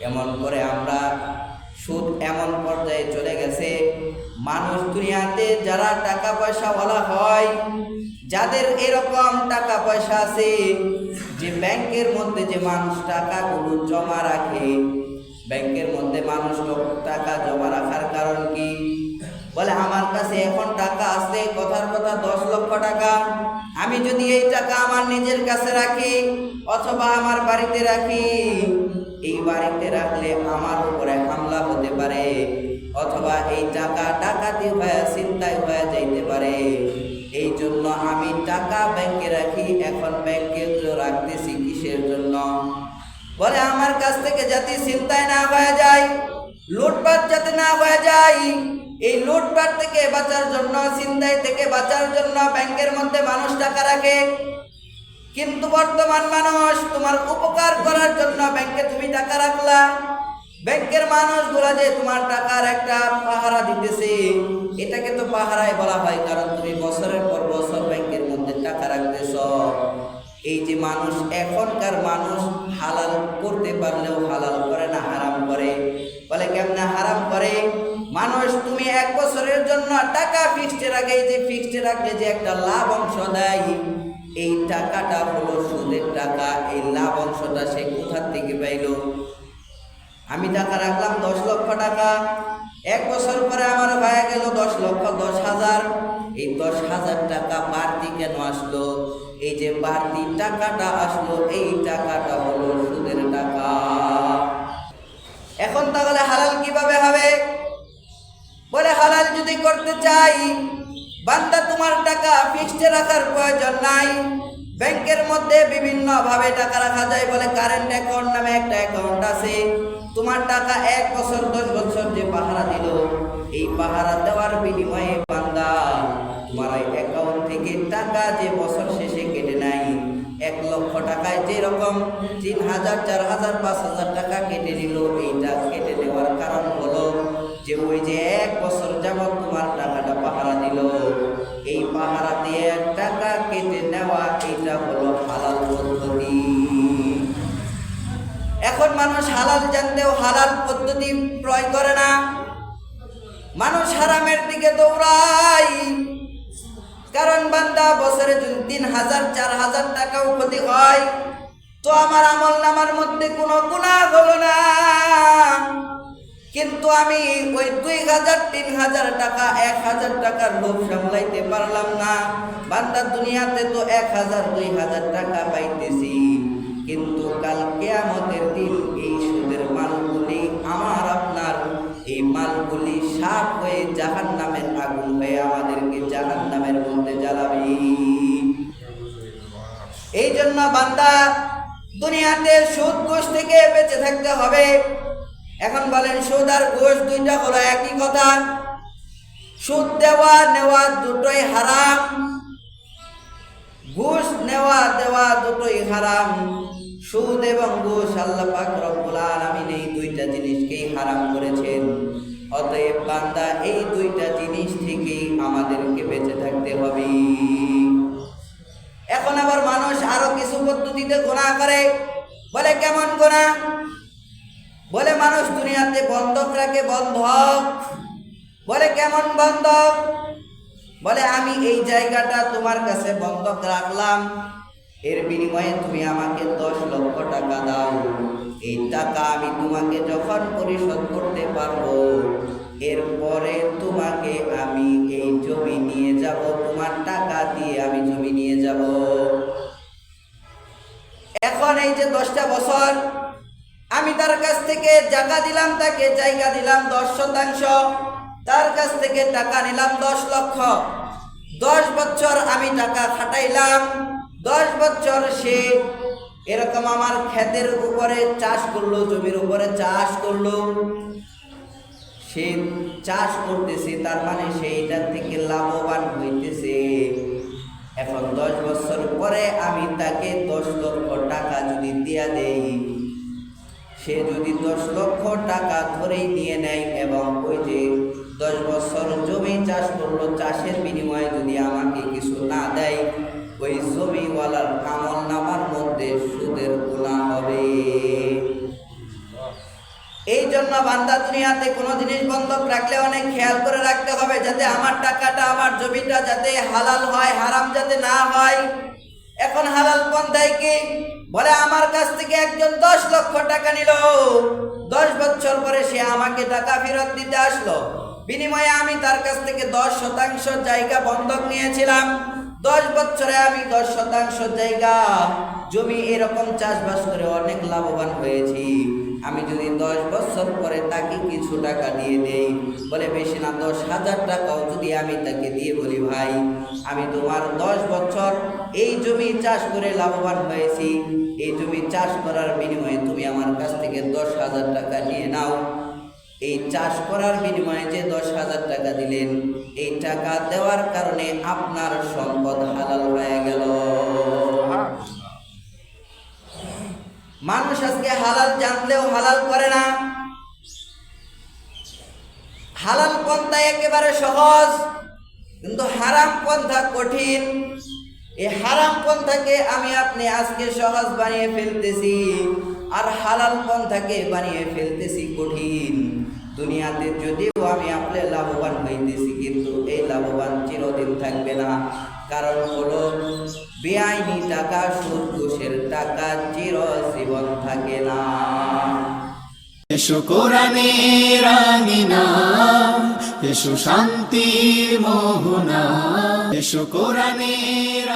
এমন করে আমরা সুদ এমন পর্যায়ে চলে গেছে, মানুষ দুনিয়াতে যারা টাকা পয়সাওয়ালা হয়, যাদের এরকম টাকা পয়সা আছে যে ব্যাংকের মধ্যে যে মানুষ টাকাগুলো জমা রাখে, ব্যাংকের মধ্যে মানুষ টাকা জমা রাখার কারণ কি? বলে আমার কাছে এখন টাকা আছে, কথার কথা 10 লক্ষ টাকা, আমি যদি এই টাকা আমার নিজের কাছে রাখি অথবা আমার বাড়িতে রাখি, এই বাড়িতে রাখলে আমার উপরে হামলা হতে পারে, অথবা এই টাকা ডাকাতি হয়ে ছিনতাই হয়ে যাইতে পারে। এই জন্য আমি টাকা ব্যাংকে রাখি। এখন ব্যাংকে রাখতেছি কিসের জন্য? বলে আমার কাছ থেকে যাতে ছিনতাই না হয়ে যায়, লুটপাট যাতে না হয়ে যায়, এই লুটপাট থেকে বাঁচার জন্য, ছিনতাই থেকে বাঁচার জন্য ব্যাংকের মধ্যে মানুষ টাকা রাখে। কিন্তু বর্তমান মানুষ তোমার উপকার করার জন্য ব্যাংকে তুমি টাকা রাখলা, ব্যাংকের মানুষগুলা যে তোমার টাকার একটা পাহারা দিতেছে, এটাকে তো পাহারাই বলা হয়, কারণ তুমি বছরের পর বছর ব্যাংকের মধ্যে টাকা রাখতেছ। এই যে মানুষ, এখনকার মানুষ হালাল করতে পারলেও হালাল করে না, হারাম করে। বলে কেমনে হারাম করে? মানুষ তুমি 1 বছরের জন্য টাকা ফিক্সড রাখে, যে ফিক্সড রাখলে যে একটা লাভ অংশ দেয়, এই টাকাটা হলো সুদের টাকা। এই লাভ অংশটা সে কোথা থেকে পাইল? আমি টাকা রাখলাম 10 লক্ষ টাকা, 1 বছর পরে আমার হয়ে গেল 10 লক্ষ 10,000। এই 10,000 টাকা বাড়তি কেন আসলো? এই যে বাড়তি টাকাটা আসলো, এই টাকাটা হলো সুদের টাকা। এখন তাহলে হালাল কিভাবে হবে? বলে হালাল যদি করতে চাই, বান্দা তোমার টাকা ফিক্সড রাখার প্রয়োজন নাই। ব্যাংকের মধ্যে বিভিন্ন ভাবে টাকা রাখা যায়। বলে কারেন্ট অ্যাকাউন্ট নামে একটা অ্যাকাউন্ট আছে, তোমার টাকা 1 বছর 10 বছর যে পাহারা দিল, এই পাহারা দেওয়ার বিনিময়ে বান্দা তোমার এই অ্যাকাউন্ট থেকে টাকা যে বছর শেষে কেটে নেয়, 1 লক্ষ টাকায় যেরকম 3,000 4,000 5,000 টাকা কেটে নিল, এইটা কেটে নেওয়ার কারণ হলো যে ওই যে 1 বছর যাবত তোমার টাকাটা পাহারা দিল, এই পাহারা দিয়ে টাকা কেটে নেওয়া, এটা হলো হালাল পদ্ধতি। এখন মানুষ হালাল জানতেও হালাল পদ্ধতি প্রয়োগ করে না, মানুষ হারামের দিকে দৌড়ায়। কারণ বান্দা বছরে যদি 3,000 4,000 টাকাও ক্ষতি হয়, তো আমার আমল নামার মধ্যে কোনো গুনাহ হলো না, কিন্তু আমি ওই 2,000 3,000 টাকা 1,000 টাকার লোভ সামলাইতে পারলাম না। বান্দা দুনিয়াতে তো 1,000 2,000 টাকা পাইতেছি, কিন্তু কাল কিয়ামতের দিন এই সুদের মালগুলি আমার আপনার, এই মালগুলি সাপ হয়ে জাহান্নামের আগুন হয়ে আমাদেরকে জাহান্নামের মধ্যে জ্বালাবে। এই জন্য বান্দা দুনিয়াতে সুদ ঘুষ থেকে বেঁচে থাকতে হবে। এখন বলেন সুদ আর ঘুষ দুইটা হলো একই কথা? সুদ দেওয়া নেওয়া দুটোই হারাম, ঘুষ নেওয়া দেওয়া দুটোই হারাম। সুদ এবং ঘুষ আল্লাহ পাক রব্বুল আলামিন এই দুইটা জিনিসকেই হারাম করেছেন। অতএব বান্দা এই দুইটা জিনিস থেকেই আমাদেরকে বেঁচে থাকতে হবে। এখন আবার মানুষ আরো কিছু পদ্ধতিতে গুনাহ করে। বলে কেমন গুনাহ? বলে মানুষ দুনিয়াতে বন্ধক রাখে, বন্ধক। বলে কেমন বন্ধক? বলে আমি এই জায়গাটা তোমার কাছে বন্ধক রাখলাম, এর বিনিময়ে তুমি আমাকে 10 লক্ষ টাকা দাও। এই টাকা আমি তোমাকে যখন পরিশোধ করতে পারবো, এরপরে তোমাকে আমি এই জমি নিয়ে যাব, তোমার টাকা দিয়ে আমি জমি নিয়ে যাব। এখন এই যে 10টা বছর আমি তার কাছ থেকে জায়গা দিলাম, তাকে জায়গা দিলাম 10%, তার কাছ থেকে টাকা নিলাম 10 লক্ষ। 10 বছর আমি টাকা খাটাইলাম, 10 বছর সে এরকম আমার ক্ষেতের উপরে চাষ করলো, জমির উপরে চাষ করলো, সে চাষ করতেছে, তার মানে সেইটার থেকে লাভবান হইতেছে। এখন 10 বছর পরে আমি তাকে 10 লক্ষ টাকা যদি দিয়া দেই, সে যদি 10 লক্ষ টাকা ধরেই নিয়ে নেয় এবং ওই যে 10 বছর জমি চাষ করলো, চাষের বিনিময়ে যদি আমাকে কিছু না দেয়, ওই জমিওয়ালার আমল নামার মধ্যে সুদের গুনাহ হবে। এই জন্য বান্দা দুনিয়াতে কোনো জিনিস বন্ধক রাখলে অনেক খেয়াল করে রাখতে হবে, যাতে আমার টাকাটা, আমার জমিটা যাতে হালাল হয়, হারাম যাতে না হয়। এখন হালাল পন্থায় কি বলে, আমার কাছ থেকে একজন 10 লক্ষ টাকা নিল, 10 বছর পরে সে আমাকে টাকা ফেরত দিতে আসলো, বিনিময়ে আমি তার কাছ থেকে 10% জায়গা বন্ধক নিয়েছিলাম। 10 বছরে আমি 10% জায়গা জমি এরকম চাষবাস করে অনেক লাভবান হয়েছি। আমি যদি 10 বছর পরে তাকে কিছু টাকা দিয়ে দেই, বলে বেশি না 10,000 টাকাও যদি আমি তাকে দিয়ে বলি, ভাই আমি তোমার 10 বছর এই জমি চাষ করে লাভবান হয়েছি, এই জমি চাষ করার বিনিময়ে তুমি আমার কাছ থেকে 10,000 টাকা নিয়ে নাও। এই চাষ করার বিনিময়ে যে 10,000 টাকা দিলেন, এই টাকা দেওয়ার কারণে আপনার সম্পদ হালাল হয়ে গেল। মানুষ আজকে হালাল জানলেও হালাল করে না। হালাল পন্থা একেবারে সহজ, কিন্তু হারাম পন্থা কঠিন। এই হারাম পন্থাকে আমি আপনি আজকে সহজ বানিয়ে ফেলতেছি, আর হালাল পন্থাকে বানিয়ে ফেলতেছি কঠিন। দুনিয়াতে যদিও আমি আপনি লাভবান হইতেছি, কিন্তু এই লাভবান চিরদিন থাকবে না। কারণ হলো বেআইনি টাকা, সুদ ঘুষের টাকা চিরজীবন থাকে না। এসো কোরআনের আঙিনা, এসো শান্তির মোহনা, এসো কোরআনের